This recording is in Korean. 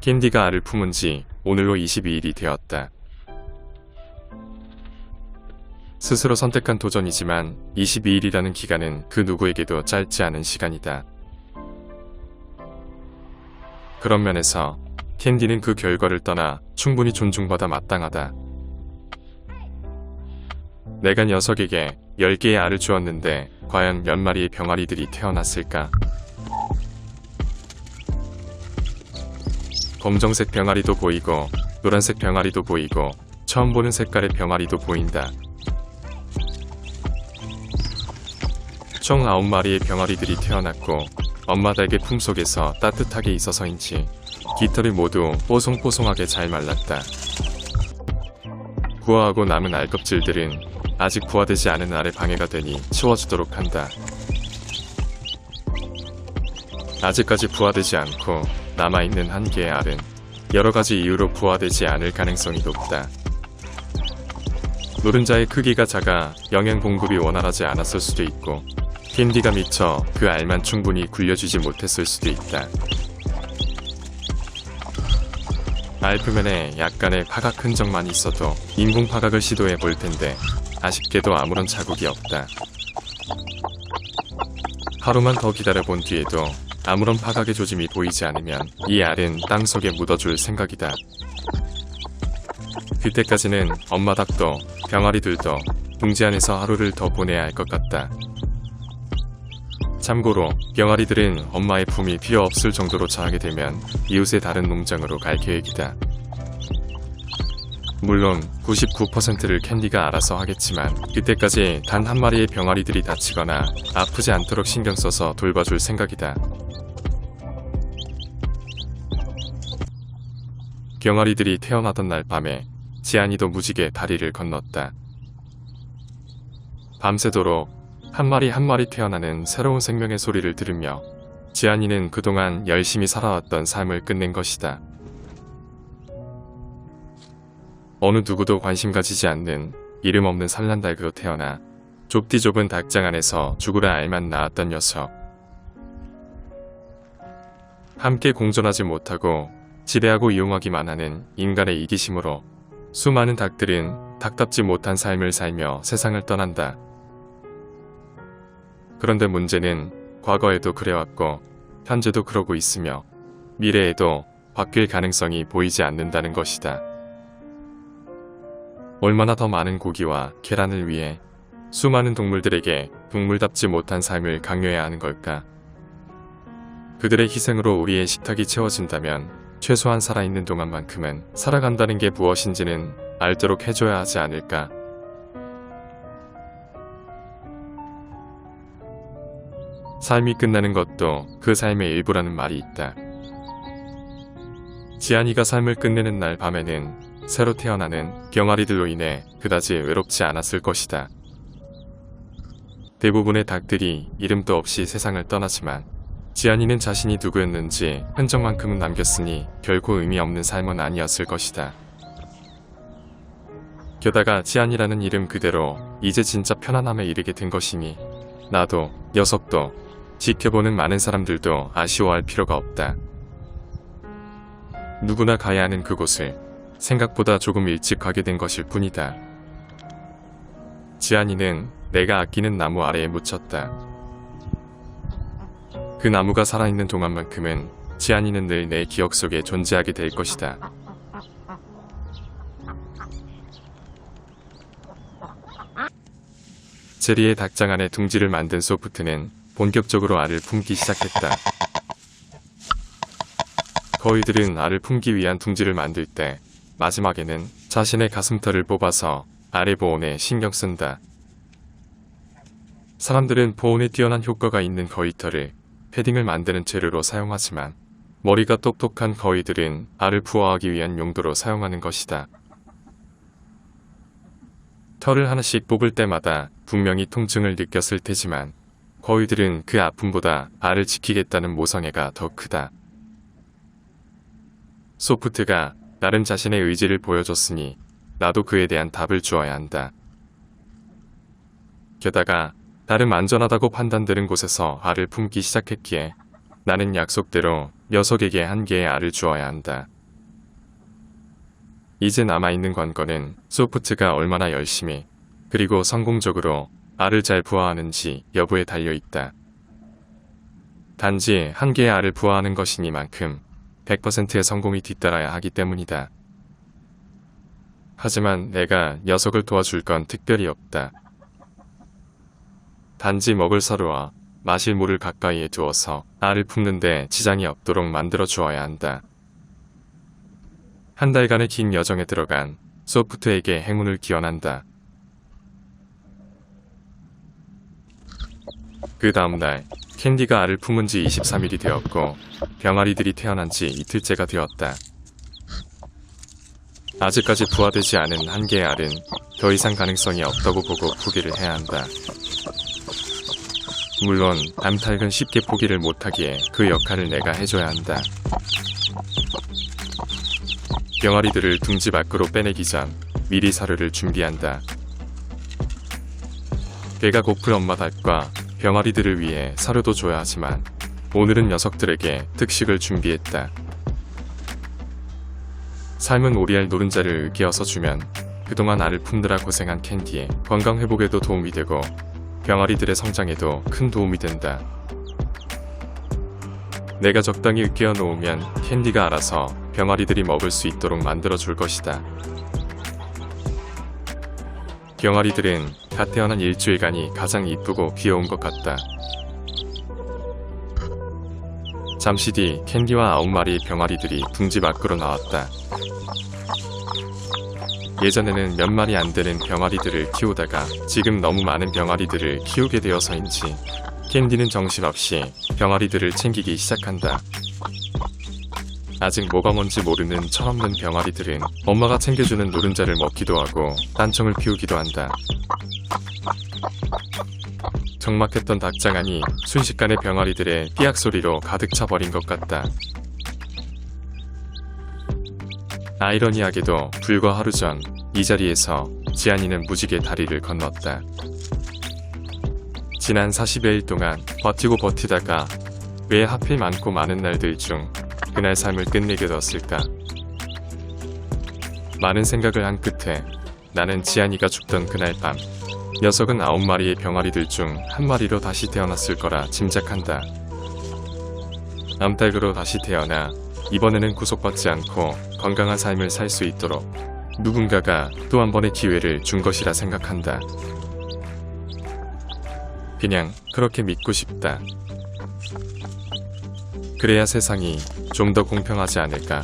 캔디가 알을 품은 지 오늘로 22일이 되었다. 스스로 선택한 도전이지만 22일이라는 기간은 그 누구에게도 짧지 않은 시간이다. 그런 면에서 캔디는 그 결과를 떠나 충분히 존중받아 마땅하다. 내가 녀석에게 10개의 알을 주었는데 과연 몇 마리의 병아리들이 태어났을까? 검정색 병아리도 보이고 노란색 병아리도 보이고 처음 보는 색깔의 병아리도 보인다. 총 9마리의 병아리들이 태어났고 엄마 닭의 품속에서 따뜻하게 있어서인지 깃털이 모두 뽀송뽀송하게 잘 말랐다. 부화하고 남은 알껍질들은 아직 부화되지 않은 알에 방해가 되니 치워주도록 한다. 아직까지 부화되지 않고 남아있는 한 개의 알은 여러가지 이유로 부화되지 않을 가능성이 높다. 노른자의 크기가 작아 영양 공급이 원활하지 않았을 수도 있고 캔디가 미쳐 그 알만 충분히 굴려주지 못했을 수도 있다. 알 표면에 약간의 파각 흔적만 있어도 인공 파각을 시도해 볼 텐데 아쉽게도 아무런 자국이 없다. 하루만 더 기다려 본 뒤에도 아무런 파각의 조짐이 보이지 않으면 이 알은 땅속에 묻어줄 생각이다. 그때까지는 엄마 닭도 병아리들도 둥지 안에서 하루를 더 보내야 할 것 같다. 참고로 병아리들은 엄마의 품이 필요 없을 정도로 자라게 되면 이웃의 다른 농장으로 갈 계획이다. 물론 99%를 캔디가 알아서 하겠지만 그때까지 단 한 마리의 병아리들이 다치거나 아프지 않도록 신경 써서 돌봐줄 생각이다. 병아리들이 태어나던 날 밤에 지안이도 무지개 다리를 건넜다. 밤새도록 한 마리 한 마리 태어나는 새로운 생명의 소리를 들으며 지안이는 그동안 열심히 살아왔던 삶을 끝낸 것이다. 어느 누구도 관심 가지지 않는 이름 없는 산란닭으로 태어나 좁디 좁은 닭장 안에서 죽으라 알만 낳았던 녀석. 함께 공존하지 못하고 지배하고 이용하기만 하는 인간의 이기심으로 수많은 닭들은 닭답지 못한 삶을 살며 세상을 떠난다. 그런데 문제는 과거에도 그래왔고 현재도 그러고 있으며 미래에도 바뀔 가능성이 보이지 않는다는 것이다. 얼마나 더 많은 고기와 계란을 위해 수많은 동물들에게 동물답지 못한 삶을 강요해야 하는 걸까? 그들의 희생으로 우리의 식탁이 채워진다면 최소한 살아있는 동안만큼은 살아간다는 게 무엇인지는 알도록 해줘야 하지 않을까? 삶이 끝나는 것도 그 삶의 일부라는 말이 있다. 지안이가 삶을 끝내는 날 밤에는 새로 태어나는 병아리들로 인해 그다지 외롭지 않았을 것이다. 대부분의 닭들이 이름도 없이 세상을 떠나지만 지안이는 자신이 누구였는지 흔적만큼은 남겼으니 결코 의미 없는 삶은 아니었을 것이다. 게다가 지안이라는 이름 그대로 이제 진짜 편안함에 이르게 된 것이니 나도 녀석도 지켜보는 많은 사람들도 아쉬워할 필요가 없다. 누구나 가야 하는 그곳을 생각보다 조금 일찍 가게 된 것일 뿐이다. 지안이는 내가 아끼는 나무 아래에 묻혔다. 그 나무가 살아있는 동안만큼은 지안이는 늘 내 기억 속에 존재하게 될 것이다. 제리의 닭장 안에 둥지를 만든 소프트는 본격적으로 알을 품기 시작했다. 거위들은 알을 품기 위한 둥지를 만들 때 마지막에는 자신의 가슴털을 뽑아서 알의 보온에 신경 쓴다. 사람들은 보온에 뛰어난 효과가 있는 거위털을 패딩을 만드는 재료로 사용하지만 머리가 똑똑한 거위들은 알을 부화하기 위한 용도로 사용하는 것이다. 털을 하나씩 뽑을 때마다 분명히 통증을 느꼈을 테지만 거위들은 그 아픔보다 알을 지키겠다는 모성애가 더 크다. 소프트가 나름 자신의 의지를 보여줬으니 나도 그에 대한 답을 주어야 한다. 게다가 나름 안전하다고 판단되는 곳에서 알을 품기 시작했기에 나는 약속대로 녀석에게 한 개의 알을 주어야 한다. 이제 남아있는 관건은 소프트가 얼마나 열심히 그리고 성공적으로 알을 잘 부화하는지 여부에 달려있다. 단지 한 개의 알을 부화하는 것이니만큼 100%의 성공이 뒤따라야 하기 때문이다. 하지만 내가 녀석을 도와줄 건 특별히 없다. 단지 먹을 사료와 마실 물을 가까이에 두어서 알을 품는데 지장이 없도록 만들어 주어야 한다. 한 달간의 긴 여정에 들어간 소프트에게 행운을 기원한다. 그 다음날 캔디가 알을 품은 지 23일이 되었고 병아리들이 태어난 지 이틀째가 되었다. 아직까지 부화되지 않은 한 개의 알은 더 이상 가능성이 없다고 보고 포기를 해야 한다. 물론 암탉은 쉽게 포기를 못하기에 그 역할을 내가 해줘야 한다. 병아리들을 둥지 밖으로 빼내기 전 미리 사료를 준비한다. 배가 고픈 엄마 닭과 병아리들을 위해 사료도 줘야 하지만 오늘은 녀석들에게 특식을 준비했다. 삶은 오리알 노른자를 으깨어서 주면 그동안 알을 품느라 고생한 캔디의 건강 회복에도 도움이 되고 병아리들의 성장에도 큰 도움이 된다. 내가 적당히 으깨어 놓으면 캔디가 알아서 병아리들이 먹을 수 있도록 만들어 줄 것이다. 병아리들은 갓 태어난 일주일간이 가장 이쁘고 귀여운 것 같다. 잠시 뒤 캔디와 9마리의 병아리들이 둥지 밖으로 나왔다. 예전에는 몇 마리 안 되는 병아리들을 키우다가 지금 너무 많은 병아리들을 키우게 되어서인지 캔디는 정신없이 병아리들을 챙기기 시작한다. 아직 뭐가 뭔지 모르는 철없는 병아리들은 엄마가 챙겨주는 노른자를 먹기도 하고 딴청을 피우기도 한다. 적막했던 닭장안이 순식간에 병아리들의 삐약 소리로 가득 차버린 것 같다. 아이러니하게도 불과 하루 전 이 자리에서 지안이는 무지개 다리를 건넜다. 지난 40여일 동안 버티고 버티다가 왜 하필 많고 많은 날들 중 그날 삶을 끝내게 되었을까? 많은 생각을 한 끝에 나는 지안이가 죽던 그날 밤 녀석은 9마리의 병아리들 중 한 마리로 다시 태어났을 거라 짐작한다. 암탉으로 다시 태어나 이번에는 구속받지 않고 건강한 삶을 살 수 있도록 누군가가 또 한 번의 기회를 준 것이라 생각한다. 그냥 그렇게 믿고 싶다. 그래야 세상이 좀 더 공평하지 않을까?